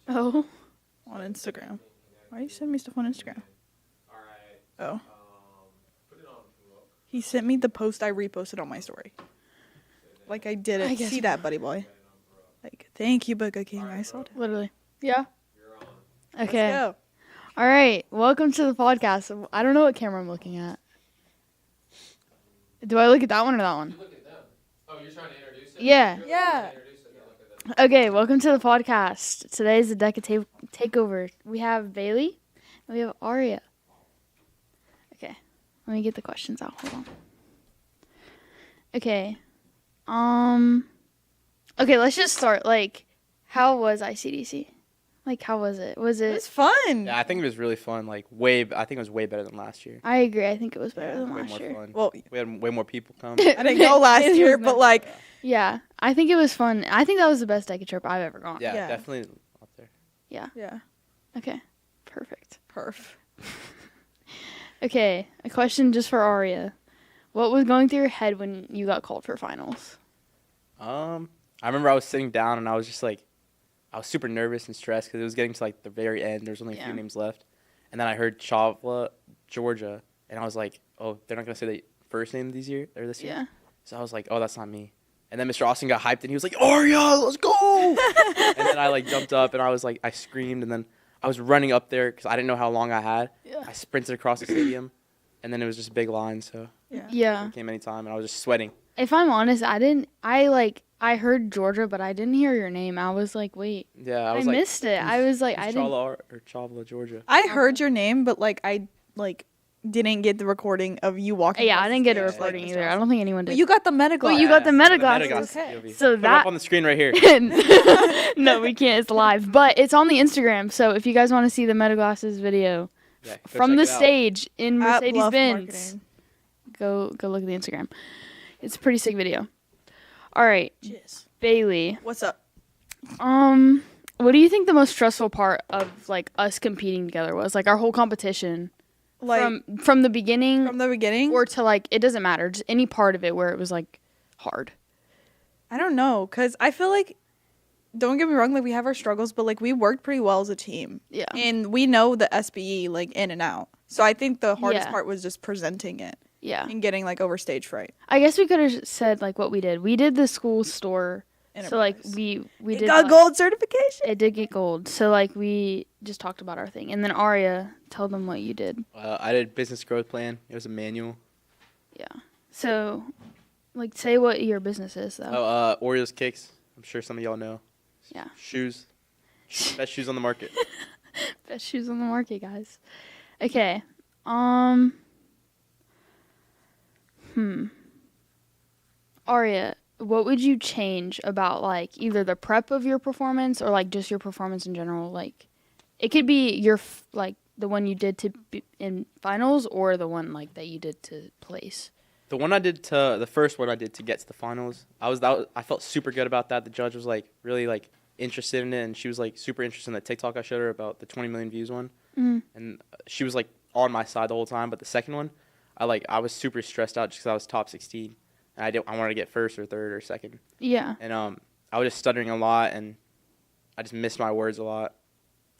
Oh. On Instagram. Why you send me stuff on Instagram? Oh. He sent me the post I reposted on my story. Like I didn't see that, buddy boy. Like, thank you, Boca King. I saw it. Literally. Yeah. Let's Okay. go. All right. Welcome to the podcast. I don't know what camera I'm looking at. Do I look at that one or that one? You look at them. Oh, you're trying to introduce it? Yeah. Yeah. Okay. Welcome to the podcast. Today's the DECA Takeover. We have Bailey and we have Aria. Okay. Let me get the questions out. Hold on. Okay. Okay, let's just start. Like, how was ICDC? Like, how was it? Was It it? was fun. Yeah, I think it was really fun. I think it was way better than last year. I agree. I think it was better than Way last more year. fun. Well, We had way more people come. I didn't go last year, but like, Yeah, I think it was fun. I think that was the best DECA trip I've ever gone. Yeah, Yeah. definitely up there. yeah, Okay, perfect. perf. Okay, a question just for Aria. What was going through your head when you got called for finals? I remember I was sitting down and I was just like, I was super nervous and stressed because it was getting to like the very end. There's only a Yeah. few names left, and then I heard Chavla, Georgia, and I was like, oh, they're not gonna say the first name this year. Yeah. So I was like, oh, that's not me. And then Mr. Austin got hyped and he was like, Aria, let's go! And then I like jumped up and I was like, I screamed and then I was running up there because I didn't know how long I had. Yeah. I sprinted across the stadium, and then it was just a big line, so Yeah. it came anytime, and I was just sweating. If I'm honest, I heard Georgia, but I didn't hear your name. I was like, wait, Yeah, I I was like, missed it. I was like, I who's didn't. Chavla or Chavla, Georgia. I heard your name, but like I didn't get the recording of you walking. Yeah, I across didn't the get a stage, like, recording Mr. either. I Austin. don't think anyone did. But you got the meta Well, glass. you got the meta The glasses. glasses, okay. POV. So Put it that- up on the screen right here. No, we can't. It's live, but it's on the Instagram. So if you guys want to see the Meta Glasses video Yeah, go from check the it out. stage in At Mercedes Bluff Benz, Marketing. go look at the Instagram. It's a pretty sick video. All right, Jeez. Bailey. What's up? What do you think the most stressful part of like us competing together was? Like our whole competition, Like from the beginning, from the beginning? or to like it doesn't matter, just any part of it where it was like hard. I don't know, cause I feel like, don't get me wrong, like we have our struggles, but like we worked pretty well as a team, Yeah. and we know the SBE like in and out. So I think the hardest Yeah. part was just presenting it Yeah. and getting like over stage fright. I guess we could have said like what we did. We did the school store. So like Enterprise. we It did got like- gold certification. It did get gold. So like we just talked about our thing. And then Aria, tell them what you did. I did business growth plan. It was a manual. Yeah. So like say what your business is though. Oh, Oreos Kicks. I'm sure some of y'all know. Yeah. Shoes. Best shoes on the market. Best shoes on the market, guys. Okay. Aria, what would you change about like either the prep of your performance or like just your performance in general? Like it could be your like the one you did to be in finals or the one like that you did to place. The first one I did to get to the finals, I felt super good about that. The judge was like really like interested in it, and she was like super interested in the TikTok I showed her about the 20 million views one, and she was like on my side the whole time. But the second one, I was super stressed out just because I was top 16, and I wanted to get first or third or second, Yeah. and I was just stuttering a lot, and I just missed my words a lot.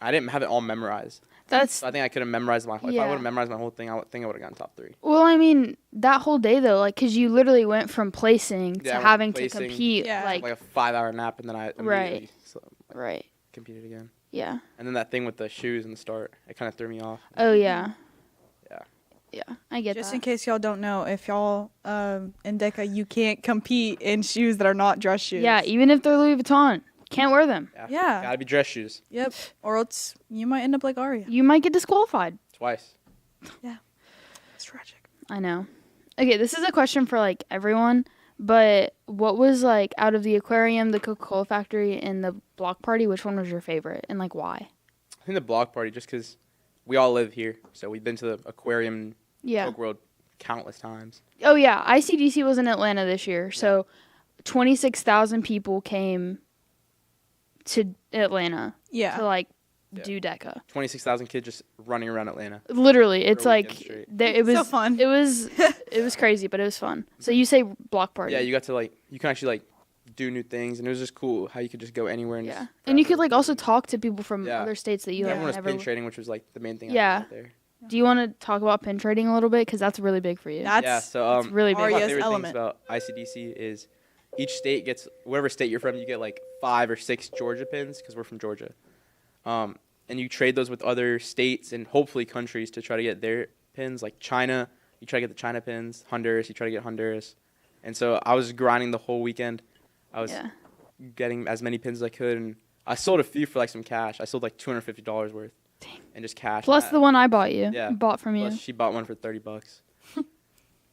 I didn't have it all memorized. That's So I think I could have memorized if I Yeah. would have memorized my whole thing, I think I would have gotten top 3. well, I mean, that whole day though, like, cause you literally went from placing Yeah, to I went having to placing. compete, Yeah. like, Like a 5-hour nap, and then I immediately right, competed again. yeah, And then that thing with the shoes in the start, it kind of threw me off. oh yeah, Yeah. yeah, I get Just that. in case y'all don't know, if y'all in DECA, you can't compete in shoes that are not dress shoes. Yeah, even if they're Louis Vuitton, can't wear them. Yeah. Gotta be dress shoes. Yep. Or else you might end up like Aria. You might get disqualified. Twice. It's tragic. I know. Okay, this is a question for like everyone, but what was like out of the aquarium, the Coca-Cola factory, and the block party, which one was your favorite and like why? I think the block party, just because we all live here. So we've been to the aquarium, Yeah. Coke World countless times. Oh yeah, ICDC was in Atlanta this year, so 26,000 people came to Atlanta Yeah. to like Yeah. do DECA. 26,000 kids just running around Atlanta. Literally, it's For a like weekend straight. it was So fun. It was crazy, but it was fun. So you say block party? Yeah, you got to like, you can actually like do new things, and it was just cool how you could just go anywhere and Yeah. just And you grab could like whatever also you talk to people from Yeah. other states that you wanted. like Everyone was never. pin trading, which was like the main thing. Yeah. I did out there. Do you want to talk about pin trading a little bit? Because that's really big for you. That's Yeah, so It's really big. one of my Arya's favorite element. things about ICDC is each state gets, whatever state you're from, you get like 5 or 6 Georgia pins because we're from Georgia. And you trade those with other states and hopefully countries to try to get their pins. Like China, you try to get the China pins. Honduras, you try to get Honduras. And so I was grinding the whole weekend. I was getting as many pins as I could, and I sold a few for like some cash. I sold like $250 worth. Dang. And just cash. Plus the one I bought you. Yeah. Bought from you. Plus she bought one for $30.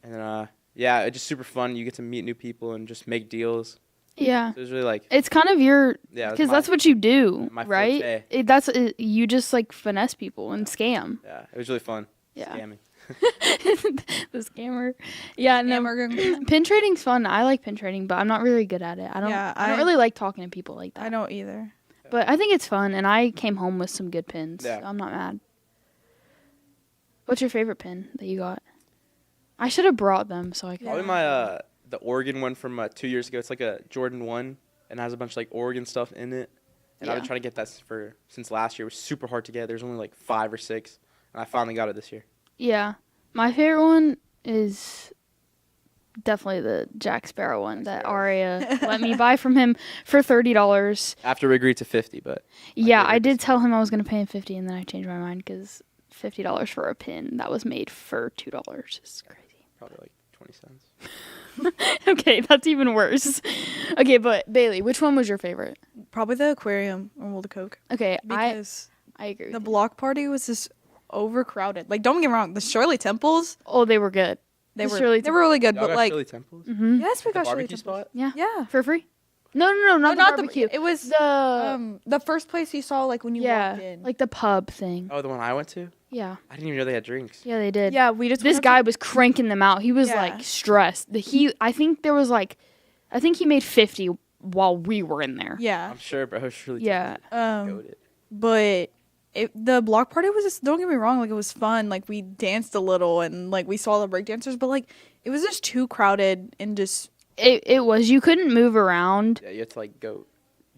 And then yeah, it's just super fun. You get to meet new people and just make deals. Yeah. So it was really like, It's kind of your, yeah, it was because my- that's what you do, my right? forte. You just like finesse people and scam. Yeah, it was really fun. Yeah. Scamming. The scammer. Yeah, no. Scammer. Pin trading's fun. I like pin trading, but I'm not really good at it. I don't. Yeah, I don't I- really like talking to people like that. I don't either. But I think it's fun, and I came home with some good pins. Yeah. So I'm not mad. What's your favorite pin that you got? I should have brought them so I could. Probably my the Oregon one from 2 years ago. It's like a Jordan 1 and has a bunch of like Oregon stuff in it. And I've been Yeah. trying to get that since last year. It was super hard to get. There's only like 5 or 6, and I finally got it this year. Yeah, my favorite one is definitely the Jack Sparrow one that Aria let me buy from him for $30. After we agreed to 50, but Yeah, favorite I did is- tell him I was gonna pay him 50, and then I changed my mind because $50 for a pin that was made for $2 is crazy. probably like 20 cents. Okay, that's even worse. Okay, but Bailey, which one was your favorite? Probably the aquarium or World of Coke. Okay, Because I agree. the With you. block party was just overcrowded. Like, don't get me wrong, the Shirley Temples, Oh, they were good. they The were Shirley they were really good, Y'all but got like Shirley Temples? Mm-hmm. yes, we The got Shirley barbecue Temples. spot? Yeah. Yeah. For free? No, not the barbecue. It was the the first place you saw like when you walked in. like the pub thing. Oh, the one I went to? Yeah, I didn't even know they had drinks. yeah, they did. yeah, we just This went up guy to- was cranking them out. He was Yeah. like stressed. I think he made 50 while we were in there. Yeah. I'm sure, bro. Shirley Yeah. Temples. Goated. But the block party was just, don't get me wrong, like it was fun. Like we danced a little and like we saw the break dancers, but like it was just too crowded and just It was. You couldn't move around. Yeah, you had to like go.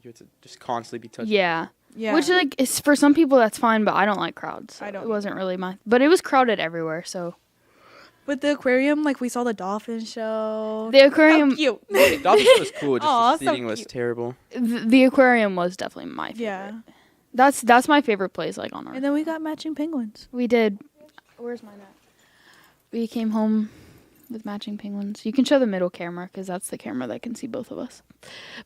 You had to just constantly be touching. Yeah. yeah. Which like is for some people that's fine, but I don't like crowds. So I don't It wasn't really my. But it was crowded everywhere. So But the aquarium, like we saw the dolphin show. the aquarium, So cute. The dolphin show was cool. Just Aw, the so seating was cute. terrible. the aquarium was definitely my favorite. Yeah. That's my favorite place. Like on Earth. And then we got matching penguins. We did. Where's mine at? We came home with matching penguins. You can show the middle camera because that's the camera that can see both of us.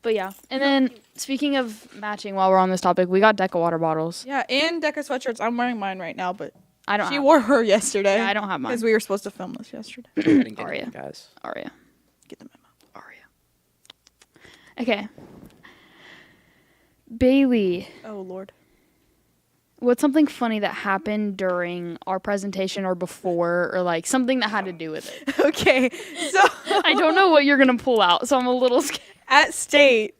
But yeah. And then speaking of matching, while we're on this topic, we got DECA water bottles. Yeah, and DECA sweatshirts. I'm wearing mine right now, but I don't. she have, wore her yesterday. Yeah, I don't have mine. Because we were supposed to film this yesterday. I didn't get Aria. it, guys. Aria. Get the memo. Aria. Okay. Bailey, Oh Lord. what's something funny that happened during our presentation or before, or like something that had to do with it? Okay, so I don't know what you're gonna pull out, so I'm a little scared. at state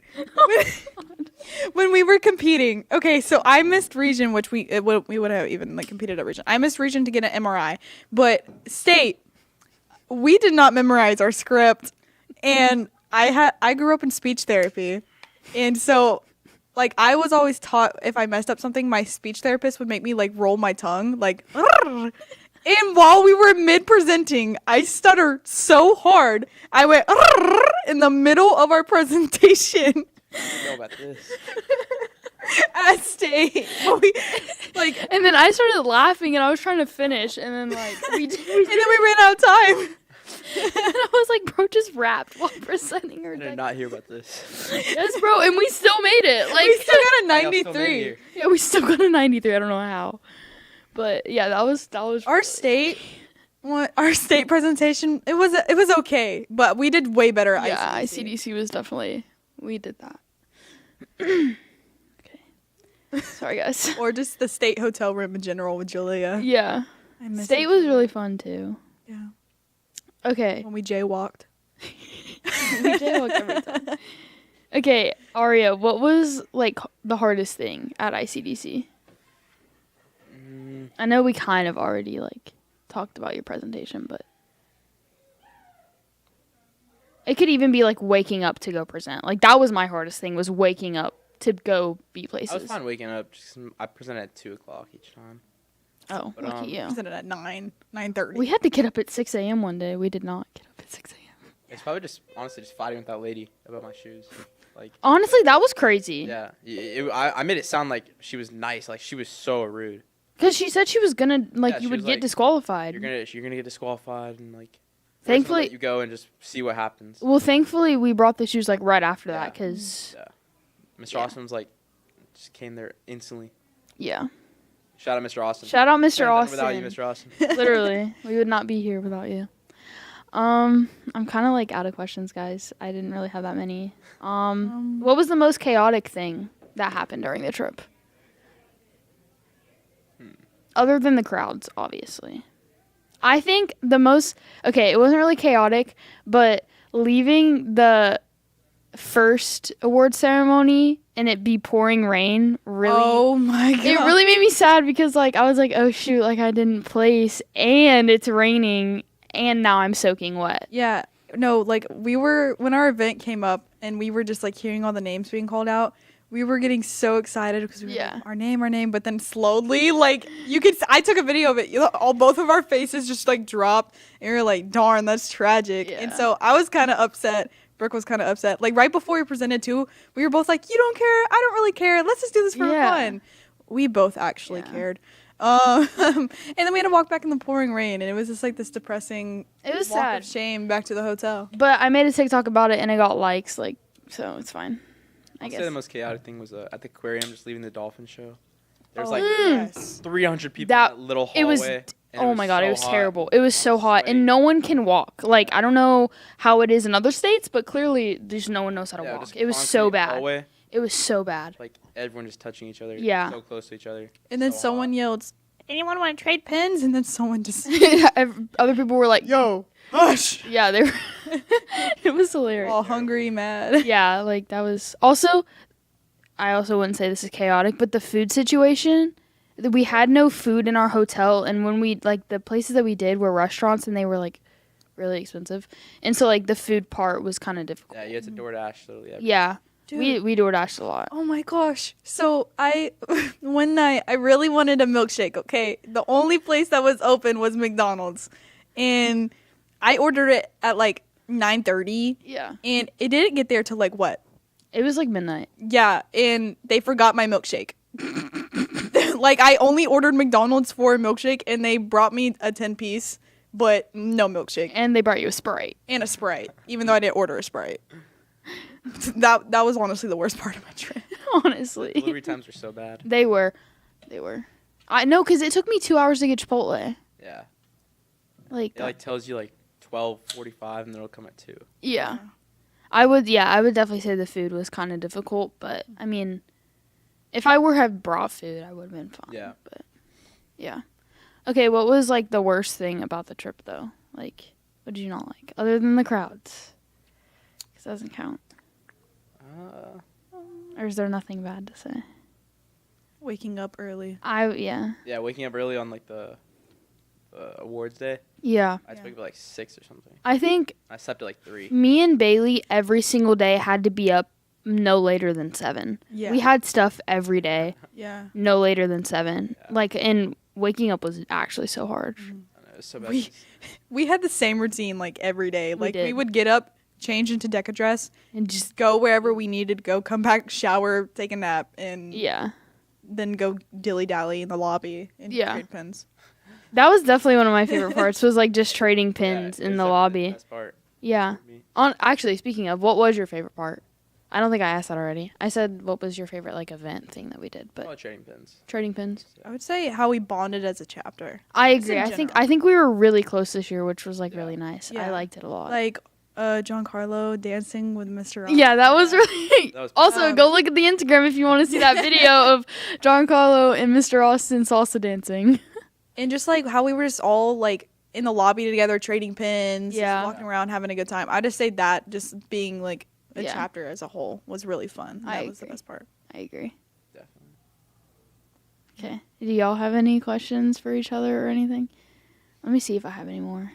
when we were competing. Okay, so I missed region, which we would have even like competed at region. I missed region to get an MRI, but state we did not memorize our script, and I grew up in speech therapy, and so like I was always taught if I messed up something, my speech therapist would make me like roll my tongue like. And while we were mid-presenting, I stuttered so hard, I went in the middle of our presentation I know about this. at state. Like, And then I started laughing, and I was trying to finish, and then like we and then we ran out of time. and I was like, bro, just rapped while presenting her. I did not hear about this. Yes, bro, and we still made it. Like, We still got a How y'all still made it 93. here? yeah, we still got a 93. I don't know how, but yeah, that was Our state, our state presentation, it was okay, but we did way better at yeah, ICDC. ICDC was definitely we did that. Okay, sorry guys. Or just the state hotel room in general with Julia. Yeah, I miss state it. was really fun too. Yeah. Okay, When we jaywalked. we jaywalked every time. Okay, Aria, what was like the hardest thing at ICDC? I know we kind of already like talked about your presentation, but It could even be like waking up to go present. Like that was my hardest thing, was waking up to go be places. I was fine waking up. I presented at 2:00 each time. Oh, But, look at you. Presented at 9:30. We had to get up at 6 a.m. one day. We did not get up at 6 a.m. It's probably just honestly just fighting with that lady about my shoes. Like, Honestly, that was crazy. yeah, I made it sound like she was nice. Like she was so rude. Because she said she was gonna like Yeah, you she would was get like, disqualified. You're gonna get disqualified and like. Thankfully, Let you go and just see what happens. well, thankfully we brought the shoes like right after Yeah. that, because Yeah. Mr. Yeah. Austin was like, just came there instantly. yeah. Shout out Mr. Austin. Shout out Mr. Couldn't have done it Austin. Without you, Mr. Austin. Literally, we would not be here without you. I'm kind of like out of questions, guys. I didn't really have that many. What was the most chaotic thing that happened during the trip? Other than the crowds, obviously. I think the most, okay, it wasn't really chaotic, but leaving the first award ceremony and it be pouring rain really Oh my god. it really made me sad, because like I was like, oh shoot, like I didn't place and it's raining and now I'm soaking wet. Yeah. No, like we were when our event came up and we were just like hearing all the names being called out. We were getting so excited because we were Yeah. like, our name, but then slowly, like you could. I took a video of it. Both of our faces just like dropped, and we were like, "Darn, that's tragic." And Yeah. so I was kind of upset. Brooke was kind of upset. Like right before we presented too, we were both like, "You don't care. I don't really care. Let's just do this for Yeah. fun." We both actually Yeah. cared. And then we had to walk back in the pouring rain, and it was just like this depressing. It was walk sad. of shame back to the hotel. But I made a TikTok about it and it got likes, like, so it's fine. I I'd guess. say the most chaotic thing was at the aquarium, just leaving the dolphin show. There was Oh, like yes. 300 people That- in that little hallway. it was and Oh my god, so it was hot. terrible. It was so hot, sweating. and no one can walk. Like, I don't know how it is in other states, but clearly just no one knows how to Yeah, walk. just It was so concrete bad. hallway, It was so bad. like everyone just touching each other. Yeah. So close to each other. And then So someone hot. yelled, "Anyone want to trade pins?" And then someone just, Other people were like, "Yo, hush!" yeah, they were. It was hilarious. All hungry, mad. Yeah, like that was also. I also wouldn't say this is chaotic, but the food situation. We had no food in our hotel, and when we like the places that we did were restaurants, and they were like really expensive, and so like the food part was kind of difficult. Yeah, you had to DoorDash literally. Everything. Yeah, Dude. we DoorDashed a lot. Oh my gosh. So one night I really wanted a milkshake, okay? The only place that was open was McDonald's. And I ordered it at like 9:30 Yeah, and it didn't get there till like what? it was like midnight. Yeah, and they forgot my milkshake. Like I only ordered McDonald's for a milkshake and they brought me a 10-piece, but no milkshake And they brought you a Sprite. and a Sprite, even though I didn't order a Sprite. That was honestly the worst part of my trip. Honestly, Delivery times were so bad. they were. I know, because it took me 2 hours to get Chipotle. Yeah. Like, It like tells you like 12:45 and then it'll come at 2. yeah. I would definitely say the food was kind of difficult, but I mean, if I were have brought food, I would have been fine. Yeah. But yeah. Okay, what was like the worst thing about the trip though? Like, what did you not like other than the crowds? Because that doesn't count. Or is there nothing bad to say? Waking up early. Yeah, waking up early on like the awards day. Yeah. I had to wake up at like 6 or something. I think I slept at like 3. me and Bailey every single day had to be up no later than 7. Yeah. We had stuff every day, Yeah. no later than 7. Yeah. Like, and waking up was actually so hard. I know, it was so bad. We had the same routine like every day. Like we did. would get up, change into DECA dress, And just, go wherever we needed to go, come back, shower, take a nap, and yeah. then go dilly dally in the lobby and Yeah. trade pins. That was definitely one of my favorite parts, was like just trading Yeah, pins it in was the definitely lobby. best part Yeah. for me. Actually, speaking of, what was your favorite part? I don't think I asked that already. I said, what was your favorite like event thing that we did? But Oh, trading pins. trading pins. I would say how we bonded as a chapter. I Just in agree. general. I think we were really close this year, which was like Yeah. really nice. Yeah. I liked it a lot. Like Giancarlo dancing with Mr. Ross. Yeah, that was really. That was Also, Um, go look at the Instagram if you want to see that video of Giancarlo and Mr. Austin salsa dancing. And just like how we were just all like in the lobby together trading pins, Yeah. just walking around having a good time. I just say that just being like a Yeah. chapter as a whole was really fun. I That was the agree. best part. I agree. Definitely. Okay. Do y'all have any questions for each other or anything? Let me see if I have any more.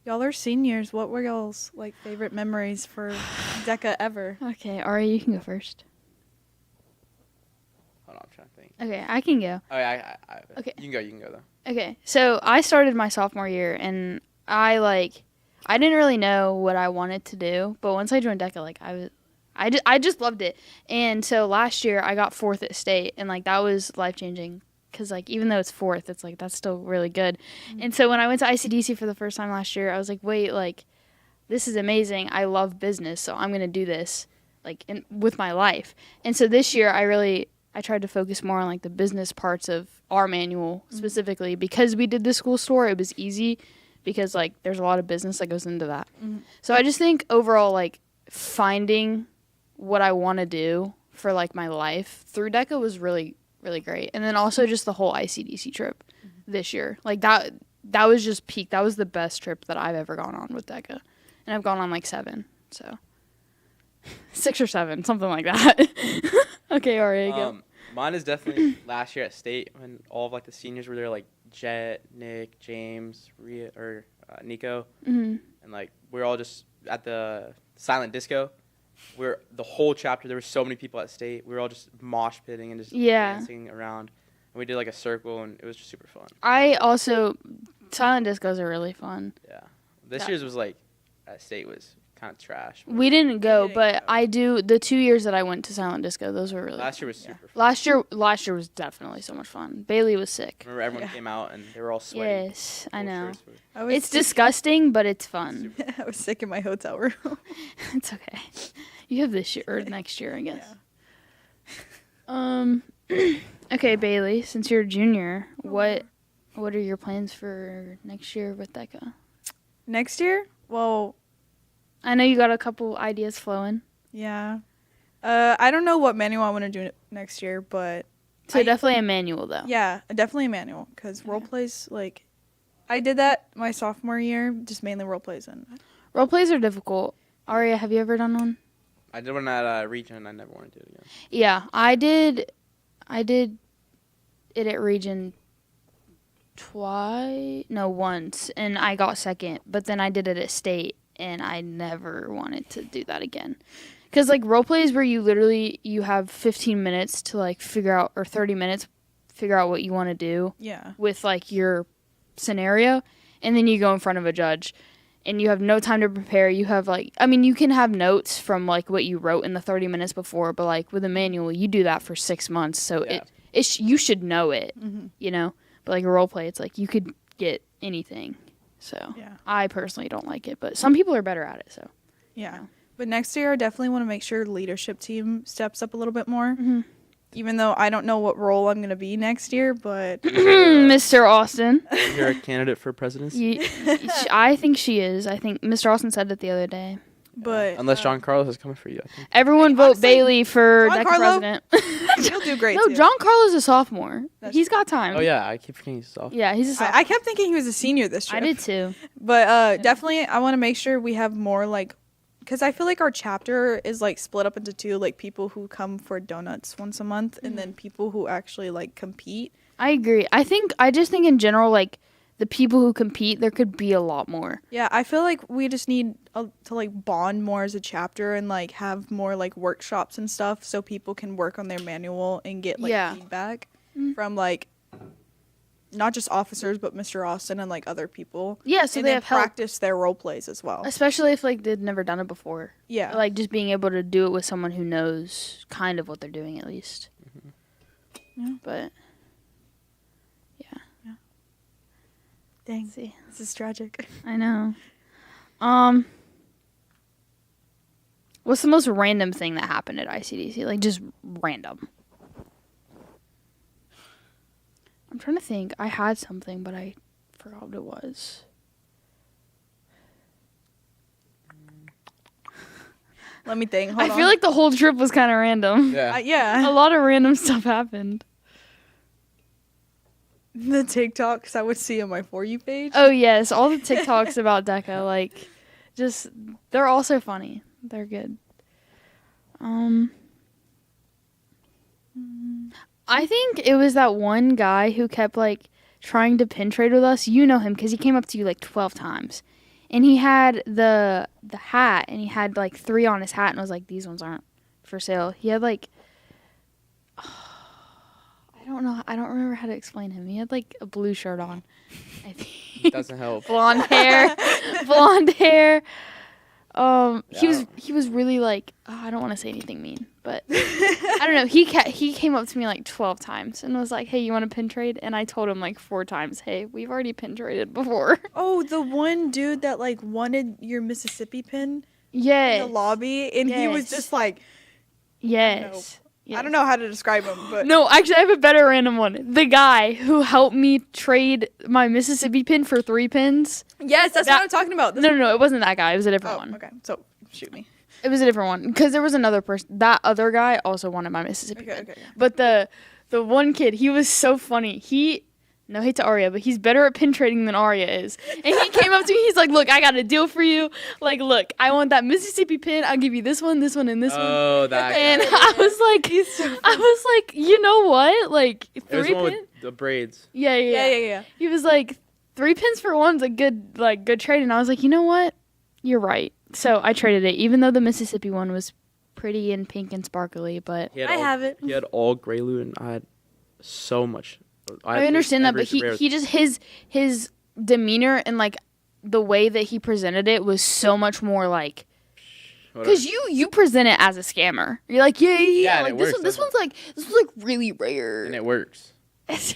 Y'all are seniors. What were y'all's like favorite memories for DECA ever? Okay, Ari, you can go first. Hold on, I'm trying to think. Okay, I can go. Oh yeah, Okay. You can go though. Okay, so I started my sophomore year, and I didn't really know what I wanted to do, but once I joined DECA, like I just loved it. And so last year I got 4th at state, and like that was life changing because like even though it's 4th, it's like that's still really good. And so when I went to ICDC for the first time last year, I was like, wait, like this is amazing. I love business, so I'm gonna do this like with my life. And so this year I tried to focus more on like the business parts of our manual specifically because we did the school store. It was easy because like there's a lot of business that goes into that. So I just think overall like finding what I want to do for like my life through DECA was really, really great. And then also just the whole ICDC trip this year. Like that was just peak. That was the best trip that I've ever gone on with DECA. And I've gone on like 7. So 6 or 7, something like that. Okay, Aria, go. Mine is definitely last year at state when all of like the seniors were there, like Jet, Nick, James, Nico, and like we were all just at the silent disco. The whole chapter. There were so many people at state. We were all just mosh pitting and just dancing around. And we did like a circle, and it was just super fun. Silent discos are really fun. Yeah, this year's was like at state was kind of trash. We didn't go, but I do. The 2 years that I went to silent disco, those were really. Last year was super fun. Last year was definitely so much fun. Bailey was sick. Remember everyone came out and they were all sweaty. Yes, I know. It's Disgusting, but it's fun. I was sick in my hotel room. It's okay. You have this year or next year, I guess. Okay, Bailey, since you're a junior, what are your plans for next year with DECA? Next year? Well, I know you got a couple ideas flowing. yeah. I don't know what manual I want to do next year, but So definitely a manual, though. yeah, definitely a manual because role plays, like, I did that my sophomore year, just mainly role plays. And Role plays are difficult. Aria, have you ever done one? I did one at Region, and I never wanted to do it again. Yeah, I did it at Region once, and I got second, but then I did it at state, and I never wanted to do that again. Because, like, role plays where you have 15 minutes to, like, figure out, or 30 minutes, figure out what you want to do yeah. with, like, your scenario, and then you go in front of a judge, and you have no time to prepare. You have, like, I mean, you can have notes from, like, what you wrote in the 30 minutes before, but, like, with a manual, you do that for 6 months, so you should know it, you know? But, like, a role play, it's, like, you could get anything. So, Yeah. I personally don't like it, but some people are better at it, so. Yeah. know. But next year, I definitely want to make sure leadership team steps up a little bit more. Even though I don't know what role I'm going to be next year, but Mr. Austin. You're a candidate for presidency? I think she is. I think Mr. Austin said it the other day. but Unless John Carlos is coming for you, I think. Everyone vote honestly, Bailey for John DECA Carlo? president. he'll do great No, too. John Carlo's a sophomore. That's He's got time. Oh, yeah, I keep forgetting he's soft. Yeah, he's a sophomore. I kept thinking he was a senior this year. I did too. But definitely, I want to make sure we have more, like, because I feel like our chapter is, like, split up into two, like, people who come for donuts once a month and then people who actually, like, compete. I agree. I just think in general, like, the people who compete, there could be a lot more. Yeah, I feel like we just need to, like, bond more as a chapter and, like, have more, like, workshops and stuff so people can work on their manual and get, like, feedback from, like, not just officers, but Mr. Austin and, like, other people. Yeah, so and they then have help. practice their role plays as well. Especially if, like, they've never done it before. Yeah. Like, just being able to do it with someone who knows kind of what they're doing, at least. Yeah. But, Dang. see. This is tragic. I know. What's the most random thing that happened at ICDC? Like, just random. I'm trying to think. I had something, but I forgot what it was. Let me think. Hold I on. feel like the whole trip was kind of random. Yeah. yeah. A lot of random stuff happened. The TikToks I would see on my For You page. Oh, yes. All the TikToks about DECA, like, just, they're also funny. They're good. I think it was that one guy who kept, like, trying to pin trade with us. You know him because he came up to you, like, 12 times. and he had the hat, and he had like 3 on his hat, and I was like, these ones aren't for sale. He had like, I don't know, I don't remember how to explain him. He had like a blue shirt on, I think. It doesn't help. Blonde hair, blonde hair. Yeah. He was really like, I don't want to say anything mean, but I don't know. He came up to me like 12 times and was like, hey, you want to pin trade? And I told him like 4 times, hey, we've already pin traded before. Oh, the one dude that like wanted your Mississippi pin Yes. in the lobby, and he was Yes. just like, Yes. I don't know how to describe him, but No, actually, I have a better random one. The guy who helped me trade my Mississippi pin for 3 pins. yes, that's That- what I'm talking about. No, it wasn't that guy. It was a different Oh, one. okay. So shoot me. It was a different one because there was another person. That other guy also wanted my Mississippi Okay, pin. okay. But the one kid, he was so funny. No hate to Arya, but he's better at pin trading than Arya is. And he came up to me. He's like, "Look, I got a deal for you. Like, look, I want that Mississippi pin. I'll give you this one, and this one." Oh, that And guy. I was like, you know what? Like It was 3 the one pins. with the braids. Yeah. He was like, 3 pins for one's a good trade. And I was like, you know what? You're right. So I traded it, even though the Mississippi one was pretty and pink and sparkly. But He had I all, have it. He had all gray loot, and I had so much. I understand that, but he just his demeanor and like the way that he presented it was so much more like. Because you present it as a scammer. You're like, yeah. Yeah, and Like it this works, this doesn't one's like really rare. and it works. Okay.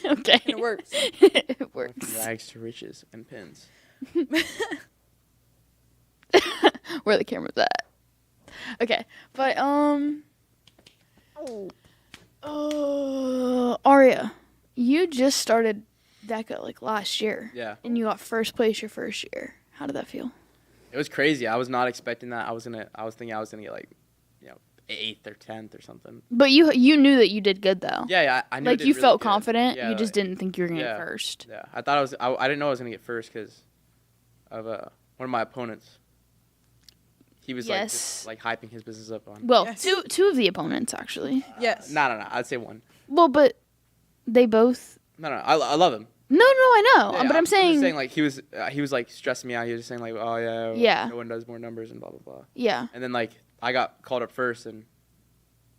And it works. It works. Rags to riches and pins. Where the camera's at. Okay, but Aria, you just started DECA like last year. Yeah, And you got first place your first year. How did that feel? it was crazy. I was not expecting that. I was thinking I was gonna get like, 8th or 10th or something. But you knew that you did good though. Yeah, I knew. I Like did you really felt good. confident. Yeah, You just like- didn't think you were gonna yeah. get first. Yeah, I thought I didn't know I was gonna get first because of one of my opponents. He was like Yes. just, like hyping his business up on. Well, Yes. two of the opponents actually. Yes. No. I'd say one. Well, but they both. No. I love him. No, I know. Yeah, but I'm just saying. saying like he was like stressing me out. He was just saying like, oh yeah, Yeah. no one does more numbers and blah blah blah. Yeah. And then like I got called up first, and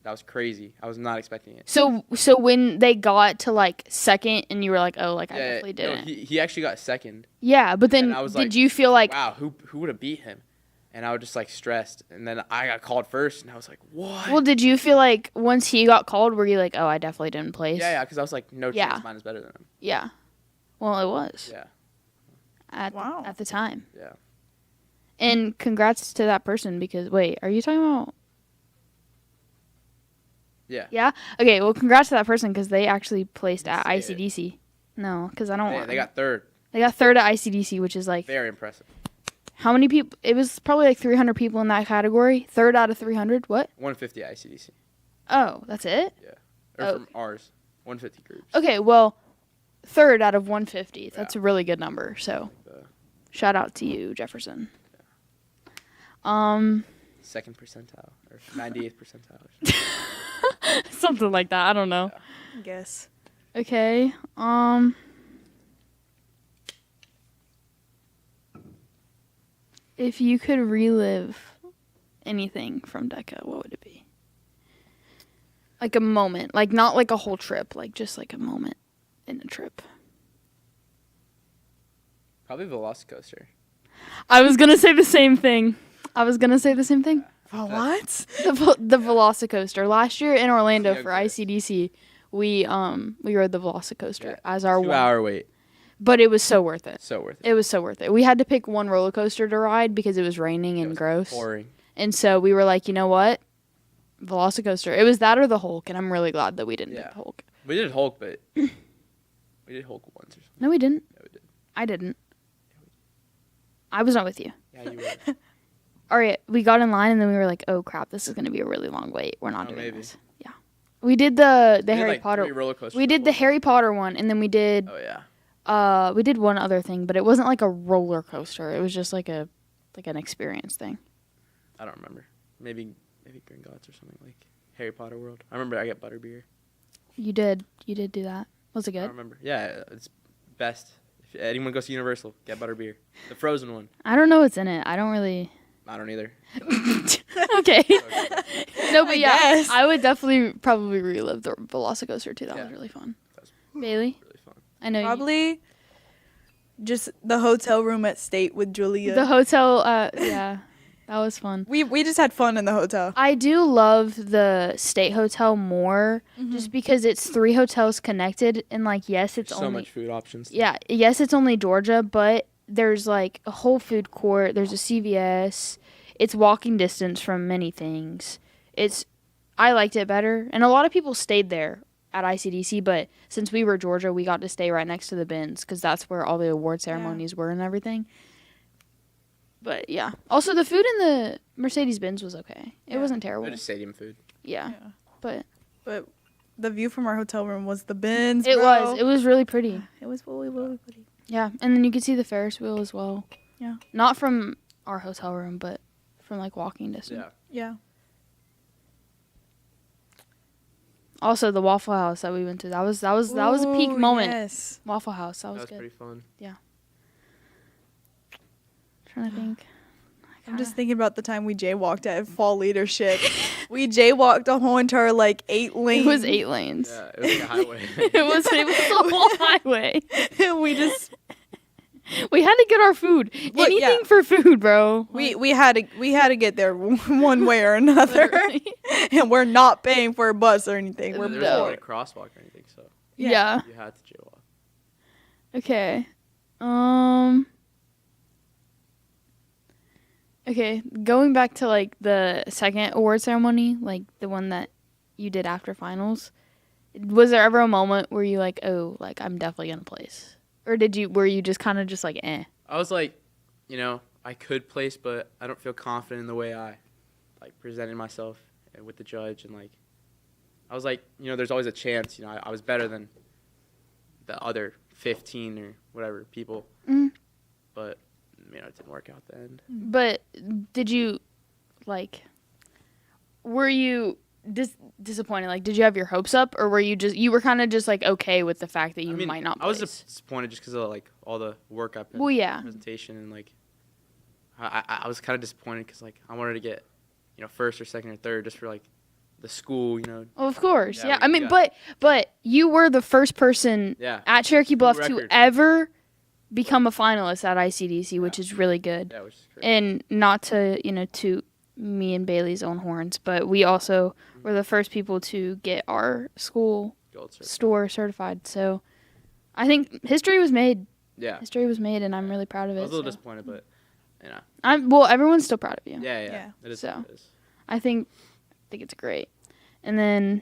that was crazy. I was not expecting it. So when they got to like second, and you were like, oh, like I definitely no, didn't. he actually got second. Yeah, but then And I was did like, you feel like? Wow, who would have beat him? And I was just like stressed. And then I got called first, and I was like, what? Well, did you feel like once he got called, were you like, oh, I definitely didn't place? Yeah, because I was like, no Yeah. chance mine is better than him. Yeah. Well, it was Yeah, Wow. at the time. yeah. And congrats to that person because wait, are you talking about? Yeah. Yeah. Okay. Well, congrats to that person because they actually placed at Say it. ICDC. No, because I don't. They got third. They got third at ICDC, which is like Very impressive. how many people? It was probably like 300 people in that category. Third out of 300. What? 150 ICDC. Oh, that's it. Or Oh. from ours. 150 groups. Okay. Well, third out of 150. That's a really good number. So, The shout out to you, Jefferson. second percentile or 98th percentile. Or something. Something like that. I don't know. I guess. Okay. If you could relive anything from DECA, what would it be? Like a moment, like not like a whole trip, like just like a moment in a trip. Probably Velocicoaster. I was gonna say the same thing. Oh, what? The Velocicoaster. Last year in Orlando for Okay. ICDC, we rode the Velocicoaster as our 2 one, hour wait. but it was so worth it. So worth it. It was so worth it. We had to pick one roller coaster to ride because it was raining It and was gross. Pouring. And so we were like, you know what? Velocicoaster. It was that or the Hulk, and I'm really glad that we didn't Yeah. pick the Hulk. We did Hulk, but we did Hulk once or something. No, we didn't. Yeah, we did. I didn't. I was not with you. Yeah, you were. All right, we got in line, and then we were like, oh, crap, this is going to be a really long wait. We're not Oh, doing maybe. this. Yeah. We did the We did, Harry like, Potter. 3 roller coasters We did at the once. Harry Potter one, and then we did Oh yeah. we did one other thing, but it wasn't like a roller coaster. It was just like an experience thing. I don't remember. Maybe Gringotts or something like Harry Potter World. I remember I got butterbeer. You did do that. Was it I don't good? remember. Yeah, it's best If anyone goes to Universal, get butterbeer. The frozen one. I don't know what's in it. I don't really. I don't either. Okay. No, but I yeah, guess. I would definitely probably relive the Velocicoaster too. That Yeah. was really fun. That's Bailey, really fun. I know Probably just the hotel room at State with Julia. the hotel. Yeah, that was fun. we just had fun in the hotel. I do love the State Hotel more, just because it's 3 hotels connected, and like, yes, it's So only much food options. yeah, yes, it's only Georgia, but there's like a whole food court. There's a CVS. It's walking distance from many things. I liked it better, and a lot of people stayed there at ICDC. But since we were Georgia, we got to stay right next to the bins because that's where all the award ceremonies were and everything. But yeah, also the food in the Mercedes-Benz was okay. It Yeah. wasn't terrible. Good stadium food. Yeah, Yeah. but But the view from our hotel room was the bins. it bro. was really pretty. It was really, really pretty. Yeah, and then you could see the Ferris wheel as well. Yeah. Not from our hotel room, but from like walking distance. Yeah. Yeah. Also, the Waffle House that we went to, that was a peak Ooh, moment. Yes. Waffle House, that That was was good. pretty fun. Trying to think. I'm just thinking about the time we jaywalked at fall leadership. We jaywalked a whole entire like 8 lanes. It was 8 lanes. Yeah, it was like a highway. It was the whole highway. we just We had to get our food. Look, Anything yeah. for food, bro. we had to get there one way or another. Literally. And we're not paying for a bus or anything. And We're there was no poor. like crosswalk or anything, so Yeah. you had to jaywalk. Okay. Okay, going back to like the second award ceremony, like the one that you did after finals, was there ever a moment where you like, oh, like I'm definitely gonna place, or were you just kind of just like, eh? I was like, I could place, but I don't feel confident in the way I like presented myself with the judge, and like I was like, there's always a chance. I was better than the other 15 or whatever people, but it didn't work out at the end. But did you, like, were you disappointed? Like, did you have your hopes up, or were you were kind of just like okay with the fact that you might not I was place? disappointed just because of like all the work I put Well, yeah. in the presentation, and like I was kind of disappointed because like I wanted to get first or second or third just for like the school, Oh, of course, Yeah, yeah. I mean, yeah. but you were the first person Yeah. at Cherokee Bluff to record. ever become a finalist at ICDC, which is really good. Yeah, which is great. And not to toot me and Bailey's own horns, but we also were the first people to get our school Gold cert. store certified. So I think history was made. Yeah. History was made, and I'm really proud of it. I was a little so. disappointed, but Everyone's still proud of you. yeah. Yeah. It is So. what it is. I think it's great. And then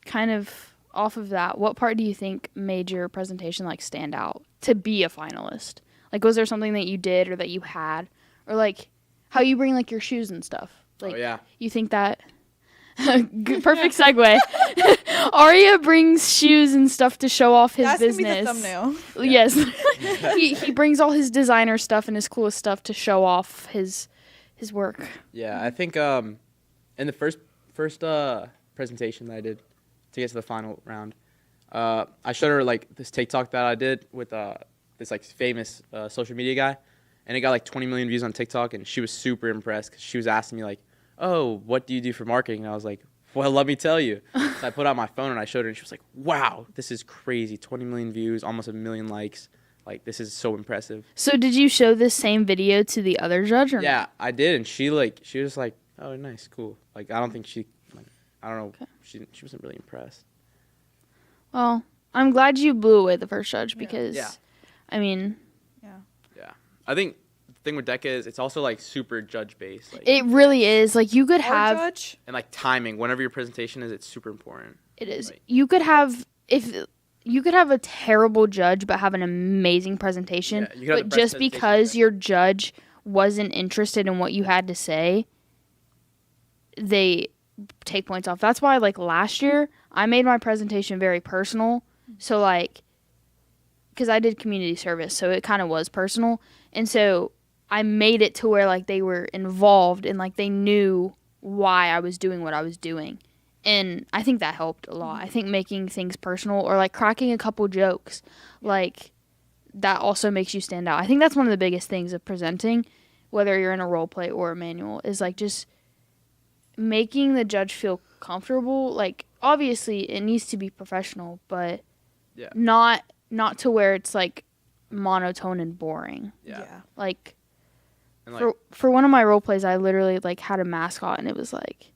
kind of off of that, what part do you think made your presentation like stand out to be a finalist? Like, was there something that you did or that you had, or like how you bring like your shoes and stuff? Like, Oh yeah. you think that perfect segue. Arya brings shoes and stuff to show off his That's business. gonna be the thumbnail. Yes. he brings all his designer stuff and his coolest stuff to show off his work. Yeah, I think in the first presentation that I did to get to the final round, I showed her like this TikTok that I did with this like famous social media guy, and it got like 20 million views on TikTok, and she was super impressed because she was asking me like, "Oh, what do you do for marketing?" And I was like, "Well, let me tell you." So I put out my phone and I showed her, and she was like, "Wow, this is crazy! 20 million views, almost 1 million likes. Like this is so impressive." So did you show this same video to the other judge or not? Yeah, I did, and she was like, "Oh, nice, cool." Like I don't think I don't know, Okay. she wasn't really impressed. Well, I'm glad you blew away the first judge because, Yeah. I mean, Yeah, I think the thing with DECA is it's also like super judge based, like it really is. Like, you could Our have, judge? and like timing. Whenever your presentation is, it's super important. it is. Like- You could have, you could have a terrible judge but have an amazing presentation, Yeah, you could have but the best just presentation because ever. your judge wasn't interested in what you had to say, they take points off. That's why, like, last year, I made my presentation very personal. So, like, because I did community service, so it kind of was personal. And so I made it to where, like, they were involved and, like, they knew why I was doing what I was doing. And I think that helped a lot. I think making things personal or, like, cracking a couple jokes, like, that also makes you stand out. I think that's one of the biggest things of presenting, whether you're in a role play or a manual, is like just making the judge feel comfortable. Like, obviously it needs to be professional, but Yeah. not to where it's like monotone and boring. Yeah. Like, And like, for one of my role plays, I literally like had a mascot, and it was like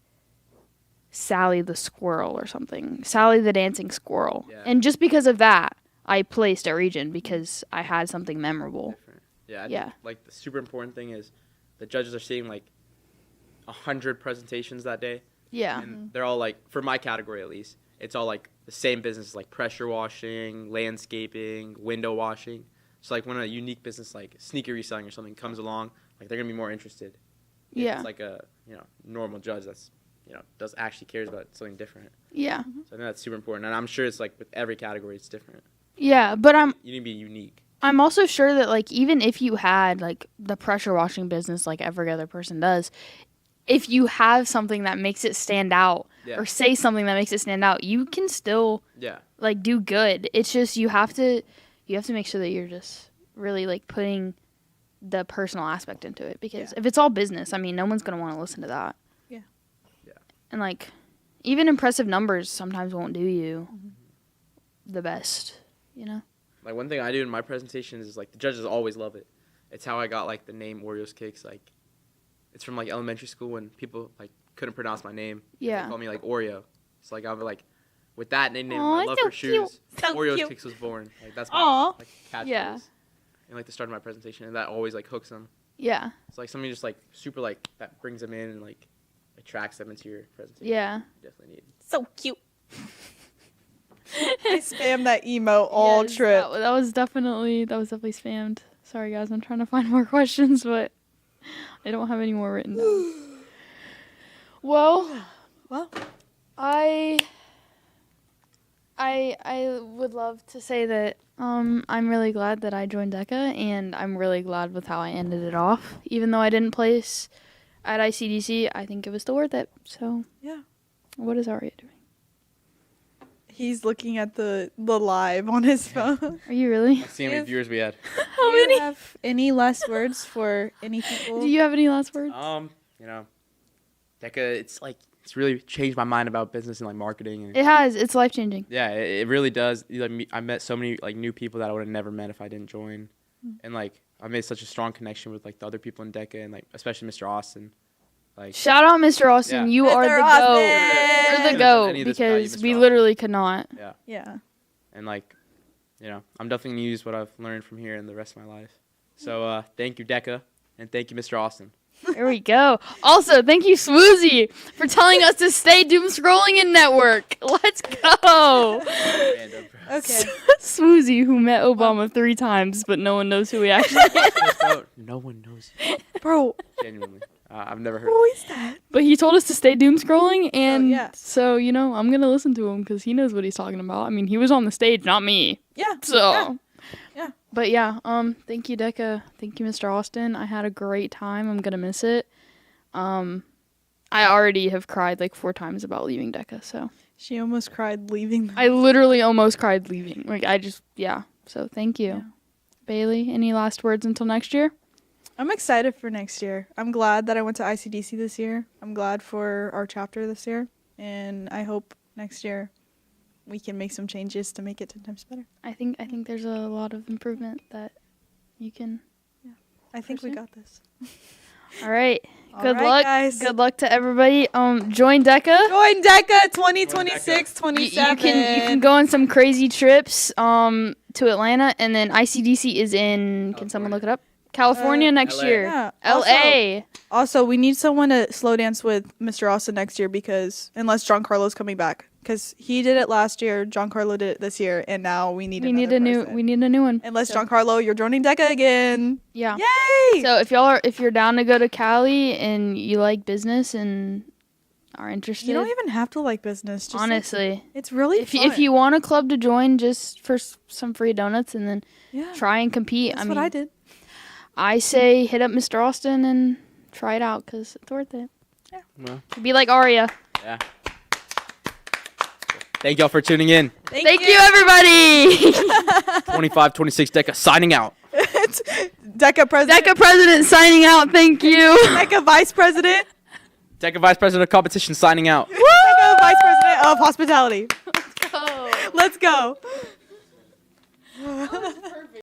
Sally the squirrel or something. Sally the dancing squirrel. Yeah. And just because of that, I placed a region because I had something memorable. different. Yeah. I Yeah. think, like, the super important thing is the judges are seeing like 100 presentations that day, Yeah. and they're all like, for my category at least, it's all like the same business, like pressure washing, landscaping, window washing. So like when a unique business like sneaker reselling or something comes along, like they're gonna be more interested. If Yeah. It's like a normal judge that's does actually cares about something different. Yeah. So I think that's super important, and I'm sure it's like with every category it's different. Yeah, but You need to be unique. I'm also sure that like even if you had like the pressure washing business like every other person does, if you have something that makes it stand out Yeah. or say something that makes it stand out, you can still Yeah. like do good. It's just you have to make sure that you're just really like putting the personal aspect into it, because if it's all business, I mean, no one's going to want to listen to that. Yeah. Yeah. And like even impressive numbers sometimes won't do you the best, you know? Like one thing I do in my presentations is like the judges always love it. It's how I got like the name Oreos Cakes. Like it's from like elementary school when people like couldn't pronounce my name. Yeah. They call me like Oreo. It's like I'll be like, with that nickname, Aw, my love so for shoes, So Oreos cute. Cakes was born. Like that's my Aw. like catchphrase. Yeah. And like the start of my presentation, and that always like hooks them. Yeah. It's like something just like super like that brings them in and like attracts them into your presentation. Yeah. You definitely need. So cute. I spam that emo all Yes, trip. That was definitely spammed. Sorry guys, I'm trying to find more questions, but I don't have any more written down. Well, I would love to say that I'm really glad that I joined DECA, and I'm really glad with how I ended it off. Even though I didn't place at ICDC, I think it was still worth it. So Yeah. what is Aria doing? He's looking at the live on his phone. Are you really? Let's see how many If- viewers we had. How Do you many? have any last words for any people? Do you have any last words? DECA, it's really changed my mind about business and like marketing. And It has. It's life changing. yeah, it really does. I met so many like new people that I would have never met if I didn't join, and like I made such a strong connection with like the other people in DECA, and like especially Mr. Austin. Like Shout out, Mr. Austin. Yeah. You are Mr. the Austin! GOAT. Yeah. You're the Any GOAT of this without you, because Mr. we Austin. literally could not. Yeah. and like, I'm definitely gonna use what I've learned from here in the rest of my life. So thank you, DECA, and thank you, Mr. Austin. There we go. Also, thank you, Swoozy, for telling us to stay doom scrolling in network. Let's go. Random, bro. Okay. Swoozy, who met Obama 3 times, but no one knows who he actually is. No one knows. Bro, Genuinely, I've never heard. who is that? But he told us to stay doom scrolling, and yeah. so, I'm going to listen to him because he knows what he's talking about. I mean, he was on the stage, not me. Yeah. So, Yeah. But yeah, thank you, DECA. Thank you, Mr. Austin. I had a great time. I'm gonna miss it. I already have cried like 4 times about leaving DECA, so She almost cried leaving. I literally almost cried leaving. Like So thank you, Yeah. Bailey. Any last words until next year? I'm excited for next year. I'm glad that I went to ICDC this year. I'm glad for our chapter this year, and I hope next year we can make some changes to make it 10 times better. I think there's a lot of improvement that you can. I think we got this. All right. All Good right, luck. guys. Good luck to everybody. Join DECA. Join DECA 2026, You 27. can go on some crazy trips to Atlanta, and then ICDC is in. Can someone look it up? California next LA. year. Yeah. LA. Also, we need someone to slow dance with Mr. Austin next year, because unless John Carlo's coming back, because he did it last year, John Carlo did it this year, and now we need We need a new one. Unless So- John Carlo, you're joining DECA again. Yeah. Yay! So if you're down to go to Cali and you like business and are interested, you don't even have to like business. Just honestly, it's really if fun. you want a club to join just for some free donuts and then yeah, try and compete, that's what I did. I say hit up Mr. Austin and try it out because it's worth it. Well, Be like Aria. yeah. Thank y'all for tuning in. Thank you, everybody. 25-26 DECA signing out. It's DECA president. DECA president signing out. Thank you. DECA vice president. DECA vice president of competition signing out. DECA vice president of hospitality. Let's go.